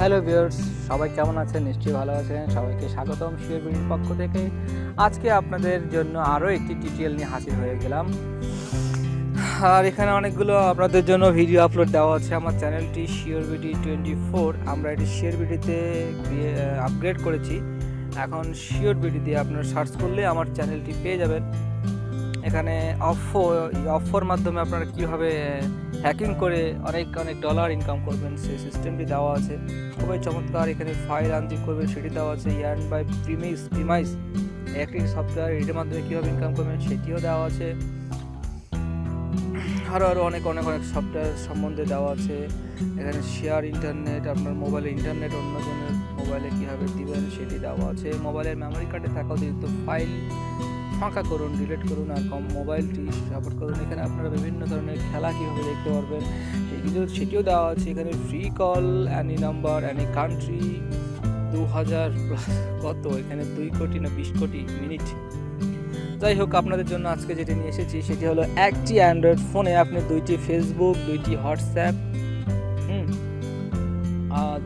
Hello viewers, সবাই কেমন আছেন? নিশ্চয়ই ভালো আছেন। সবাইকে স্বাগতম শিওর বিডির পক্ষ থেকে। আজকে আপনাদের জন্য আরও একটি টিউটোরিয়াল নিয়ে হাজির হয়ে গেলাম। আর এখানে অনেকগুলো আপনাদের জন্য ভিডিও আপলোড দেওয়া আছে। আমার চ্যানেলটি শিওর বিডি 24, আমরা এটি শিওর বিডিতে আপগ্রেড করেছি। এখন শিওর বিডি দিয়ে আপনারা সার্চ করলে আমার চ্যানেলটি পেয়ে যাবেন। এখানে অফার মাধ্যমে আপনারা কীভাবে হ্যাকিং করে অনেক ডলার ইনকাম করবেন সেই সিস্টেমটি দেওয়া আছে, খুবই চমৎকার। এখানে ফাইল আনজিপ করবেন সেটি দেওয়া আছে। ইয়ার্ন বাই প্রিমাইস একটি সফটওয়্যার, এটির মাধ্যমে কীভাবে ইনকাম করবেন সেটিও দেওয়া আছে। আরও অনেক সফটওয়্যার সম্বন্ধে দেওয়া আছে। এখানে শেয়ার ইন্টারনেট, আপনার মোবাইলে ইন্টারনেট অন্যজনের মোবাইলে কীভাবে দিবেন সেটি দেওয়া আছে। মোবাইলের মেমোরি কার্ডে থাকা অতিরিক্ত ফাইল ফাঁকা করুন, ডিলিট করুন আর মোবাইলটি সাপোর্ট করুন। এখানে আপনারা বিভিন্ন ধরনের খেলা কীভাবে দেখতে পারবেন সেটিও দেওয়া আছে। এখানে free call any number any country 2000 কত, এখানে 2 কোটি না 20 কোটি মিনিট। যাই হোক, আপনাদের জন্য আজকে যেটি নিয়ে এসেছি সেটি হলো একটি অ্যান্ড্রয়েড ফোনে আপনি 2টি ফেসবুক, 2টি হোয়াটসঅ্যাপ,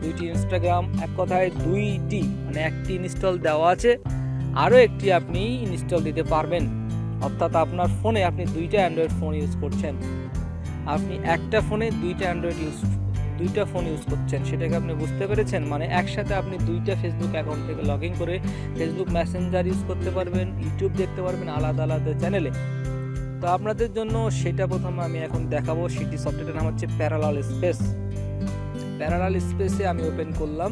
2টি ইনস্টাগ্রাম, এক কথায় 2টি মানে একটি ইনস্টল দেওয়া আছে, আরও একটি আপনি ইনস্টল দিতে পারবেন। অর্থাৎ আপনার ফোনে আপনি 2টা অ্যান্ড্রয়েড ফোন ইউজ করছেন, আপনি একটা ফোনে 2টা ফোন ইউজ করছেন, সেটাকে আপনি বুঝতে পেরেছেন? মানে একসাথে আপনি 2টা ফেসবুক অ্যাকাউন্ট থেকে লগ ইন করে ফেসবুক মেসেঞ্জার ইউজ করতে পারবেন, ইউটিউব দেখতে পারবেন আলাদা আলাদা চ্যানেলে। তো আপনাদের জন্য সেটা প্রথমে আমি এখন দেখাবো। সেটি সফটওয়্যারটার নাম হচ্ছে প্যারালাল স্পেসে আমি ওপেন করলাম।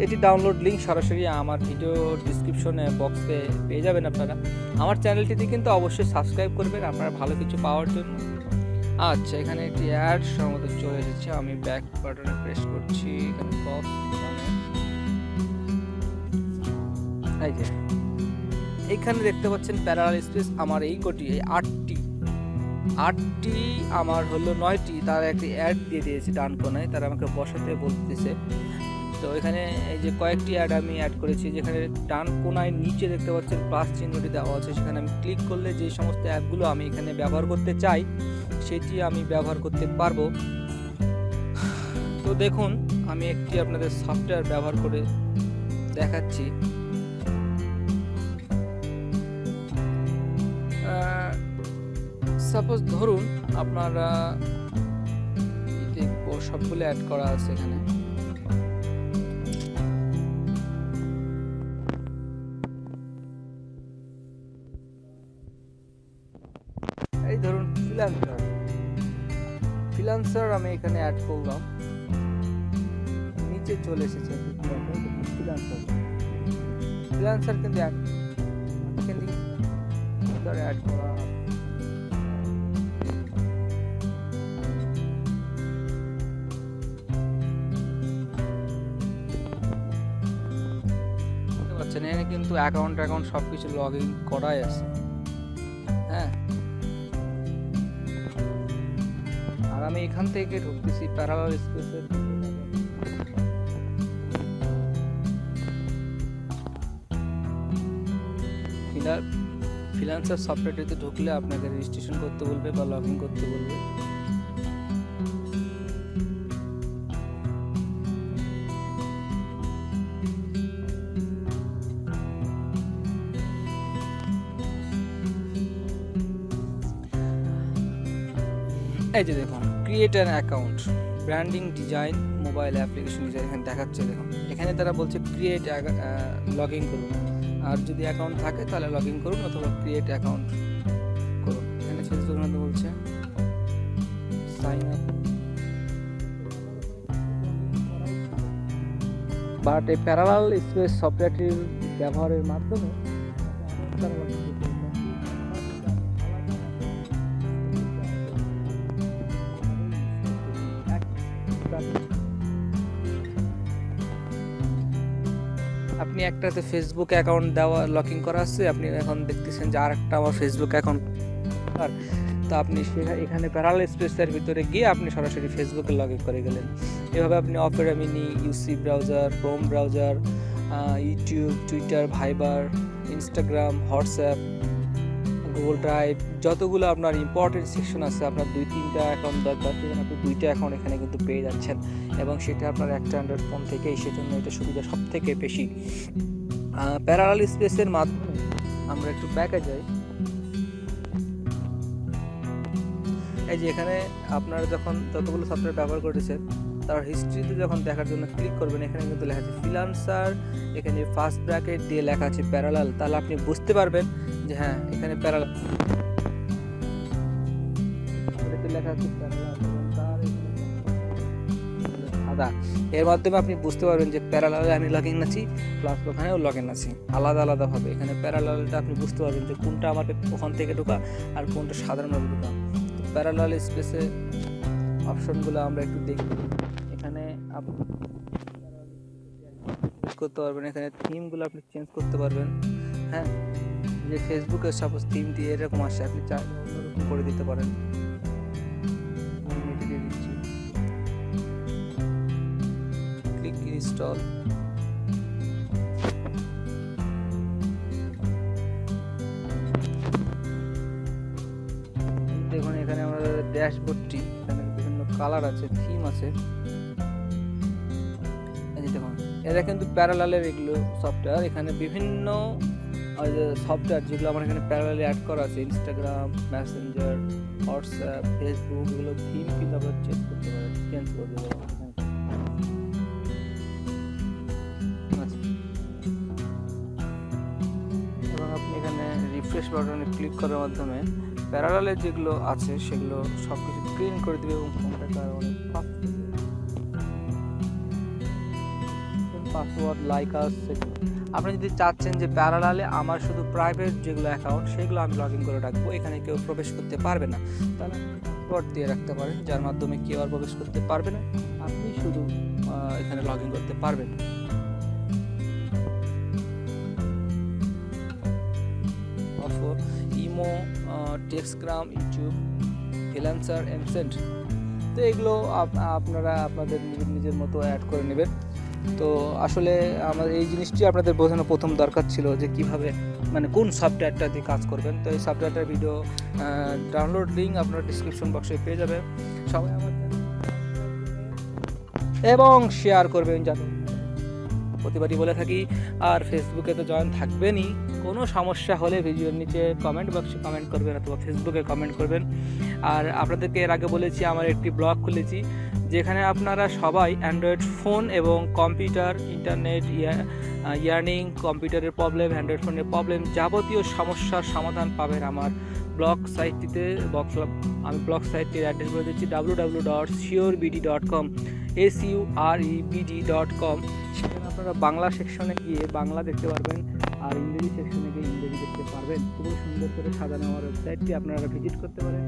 এটি ডাউনলোড লিঙ্ক সরাসরি আমার ভিডিও ডিসক্রিপশনে বক্সে পেয়ে যাবেন আপনারা। আমার চ্যানেলটিতে কিন্তু অবশ্যই সাবস্ক্রাইব করবেন আপনারা ভালো কিছু পাওয়ার জন্য। আচ্ছা, এখানে একটি অ্যাড সম্ভবত চলে এসেছে, আমি ব্যাক বাটনে প্রেস করছি। এইখানে দেখতে পাচ্ছেন প্যারালাল স্পেস। আমার এই কোটি 8টি আমার হলো 9টি, তার একটি অ্যাড দিয়ে দিয়েছে ডান কোনায়, তারা আমাকে বসাতে বলতেছে। তো এখানে এই যে কয়েকটি অ্যাড আমি অ্যাড করেছি, যেখানে ডান কোনায় নিচে দেখতে পাচ্ছেন প্লাস চিহ্নটি দেওয়া আছে, সেখানে আমি ক্লিক করলে যে সমস্ত অ্যাপগুলো আমি এখানে ব্যবহার করতে চাই সেটি আমি ব্যবহার করতে পারবো। তো দেখুন, আমি একটি আপনাদের সফটওয়্যার ব্যবহার করে দেখাচ্ছি। সাপোজ ধরুন আপনারা দেখবো সবগুলো অ্যাড করা আছে এখানে। এই ধরুন ফ্রিল্যান্সার আমি এখানে অ্যাড করলাম, নিচে চলে এসেছে ফ্রিল্যান্সার কিন্তু অ্যাড করা। এখানে কিন্তু অ্যাকাউন্ট সবকিছু লগ ইন করাই আছে। হ্যাঁ, আর আমি এখান থেকে ঢুকতেছি প্যারালাল স্পেসের। ফ্রিল্যান্সার সফটওয়্যারটিতে ঢুকলে আপনাকে রেজিস্ট্রেশন করতে বলবে বা লগ ইন করতে বলবে। এই যে দেখুন, create an account, branding, design, mobile application design এখানে দেখাচ্ছে। দেখুন, এখানে তারা বলছে ক্রিয়েট লগ ইন করুন, আর যদি অ্যাকাউন্ট থাকে তাহলে লগ ইন করুন অথবা ক্রিয়েট অ্যাকাউন্ট করুন। এখানে ফেসবুকের মধ্যে বলছে সাইন আপ, বাট এই প্যারালাল স্পেস সফটওয়্যারটির ব্যবহারের মাধ্যমে আপনি একটাতে ফেসবুক অ্যাকাউন্ট দেওয়া লগ ইন করা আছে, আপনি এখন দেখতেছেন যে আরেকটা আমার ফেসবুক অ্যাকাউন্ট, তো আপনি এখানে প্যারালাল স্পেসের ভিতরে গিয়ে আপনি সরাসরি ফেসবুকে লগ ইন করে গেলেন। এভাবে আপনি Opera Mini, UC browser, Chrome browser, YouTube, Twitter, Viber, Instagram, WhatsApp, Google drive, যতগুলো আপনার ইম্পর্টেন্ট সেকশন আছে, আপনার 2-3টা অ্যাকাউন্ট দরকার, সেখানে আপনি 2টা অ্যাকাউন্ট এখানে কিন্তু পেয়ে যাচ্ছেন, এবং সেটা আপনার একটা অ্যান্ড্রয়েড ফোন থেকেই, সেজন্য এটা সুবিধা সব থেকে বেশি। প্যারালাল স্পেসের মাধ্যমে আমরা একটু ব্যাকে যাই। এই যে এখানে আপনারা যখন যতগুলো সফটওয়্যার ব্যবহার করেছেন তার হিস্ট্রিতে যখন দেখার জন্য ক্লিক করবেন, এখানে কিন্তু লেখা আছে ফ্রিল্যান্সার, এখানে ফার্স্ট ব্র্যাকেট দিয়ে লেখা আছে প্যারালাল, তাহলে আপনি বুঝতে পারবেন যে হ্যাঁ এখানে প্যারালাল লেখা আছে প্যারালাল, তার সাদা, এর মাধ্যমে আপনি বুঝতে পারবেন যে প্যারালালে আমি লগ ইন আছি, প্লাস ওখানেও লগ ইন আছি, আলাদা আলাদাভাবে। এখানে প্যারালালটা আপনি বুঝতে পারবেন যে কোনটা আমার ওখান থেকে ঢোকা আর কোনটা সাধারণভাবে ঢোকা। প্যারালাল স্পেসে অপশনগুলো আমরা একটু দেখি। এখানে আপনি করতে পারবেন, এখানে থিমগুলো আপনি চেঞ্জ করতে পারবেন। হ্যাঁ, যে ফেসবুকের সাপোজ থিম দিয়ে এরকম আসে, আপনি চাইলে অন্যরকম করে দিতে পারেন। দিয়ে দিচ্ছি, ক্লিক ইনস্টল। দেখুন এখানে আমাদের ড্যাশবোর্ডটি, এখানে বিভিন্ন কালার আছে, থিম আছে। দেখুন এরা কিন্তু প্যারালালের এগুলো সফটওয়্যার, এখানে বিভিন্ন সফটওয়্যার যেগুলো আমার এখানে প্যারালালে অ্যাড করা আছে, ইনস্টাগ্রাম, মেসেঞ্জার, হোয়াটসঅ্যাপ, ফেসবুক, এগুলো থিম কিন্তু আপনারা চেঞ্জ করতে পারেন, চেঞ্জ করে দেবো। এবং আপনি এখানে রিফ্রেশ বাটনে ক্লিক করার মাধ্যমে প্যারালালের যেগুলো আছে সেগুলো সব কিছু ক্লিন করে দেবে এবং ফোনটাকে আরও অনেক ফাস্ট পাসওয়ার্ড লাইক আস। আপনি যদি চাচ্ছেন যে প্যারালালে আমার শুধু প্রাইভেট যেগুলো অ্যাকাউন্ট সেগুলো আমি লগ ইন করে রাখবো, এখানে কেউ প্রবেশ করতে পারবে না, তাহলে পাসওয়ার্ড দিয়ে রাখতে পারেন, যার মাধ্যমে কেউ আর প্রবেশ করতে পারবে না, আপনি শুধু এখানে লগ ইন করতে পারবেন। ইমো, টেক্সটগ্রাম, ইউটিউব, ফ্রিল্যান্সার, এমসেন্ট, তো এগুলো আপনারা আপনাদের নিজের মতো অ্যাড করে নেবেন। তো আসলে আমার এই জিনিসটি আপনাদের বোঝানো প্রথম দরকার ছিল যে কিভাবে, মানে কোন সফটওয়্যারটা দিয়ে কাজ করবেন। তো এই সফটওয়্যারটার ভিডিও ডাউনলোড লিঙ্ক আপনার ডিসক্রিপশন বক্সে পেয়ে যাবেন। সবাই আমার এবং শেয়ার করবেন, জানেন প্রতিবারই বলে থাকি। আর ফেসবুকে তো জয়েন থাকবেনই, কোনো সমস্যা হলে ভিডিওর নিচে কমেন্ট বক্সে কমেন্ট করবেন অথবা ফেসবুকে কমেন্ট করবেন। আর আপনাদেরকে এর আগে বলেছি আমার একটি ব্লগ খুলেছি, যেখানে আপনারা সবাই অ্যান্ড্রয়েড ফোন এবং কম্পিউটার, ইন্টারনেট, ইয়ার্নিং, কম্পিউটারের প্রবলেম, অ্যান্ড্রয়েড ফোনের প্রবলেম, যাবতীয় সমস্যার সমাধান পাবেন আমার ব্লগ সাইটটিতে। আমি ব্লগ সাইটটির অ্যাড্রেস বলে দিচ্ছি www.surebd.com, surebd.com। সেখানে আপনারা বাংলা সেকশনে গিয়ে বাংলা দেখতে পারবেন, আর ইংরেজি সেকশনে গিয়ে ইংরেজি দেখতে পারবেন। খুবই সুন্দর করে সাজানো আমার ওয়েবসাইটটি, আপনারা ভিজিট করতে পারেন।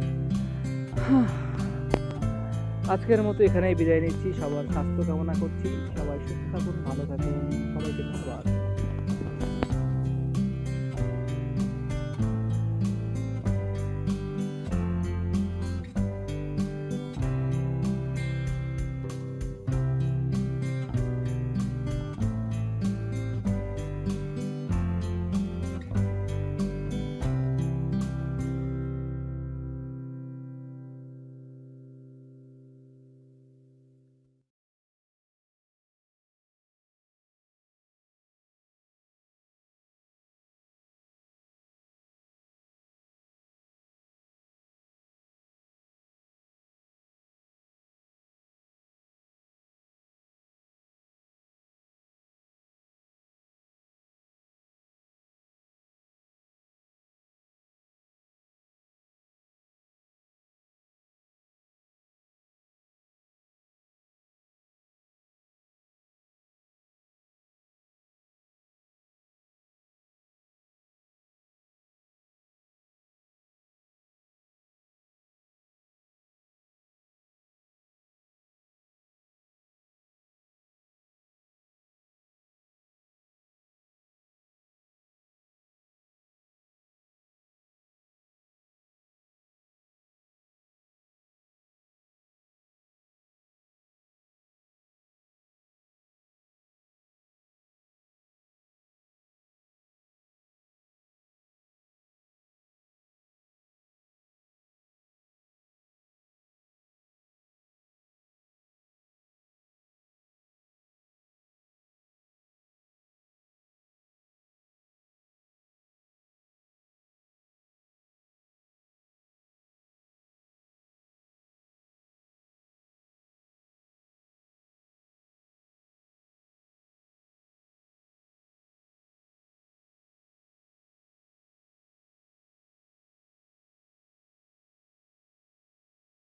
আজকের মতো এখানেই বিদায় নিচ্ছি, সবার স্বাস্থ্য কামনা করছি, সবাই সুস্থ থাকুন, ভালো থাকুন, সবাইকে ধন্যবাদ।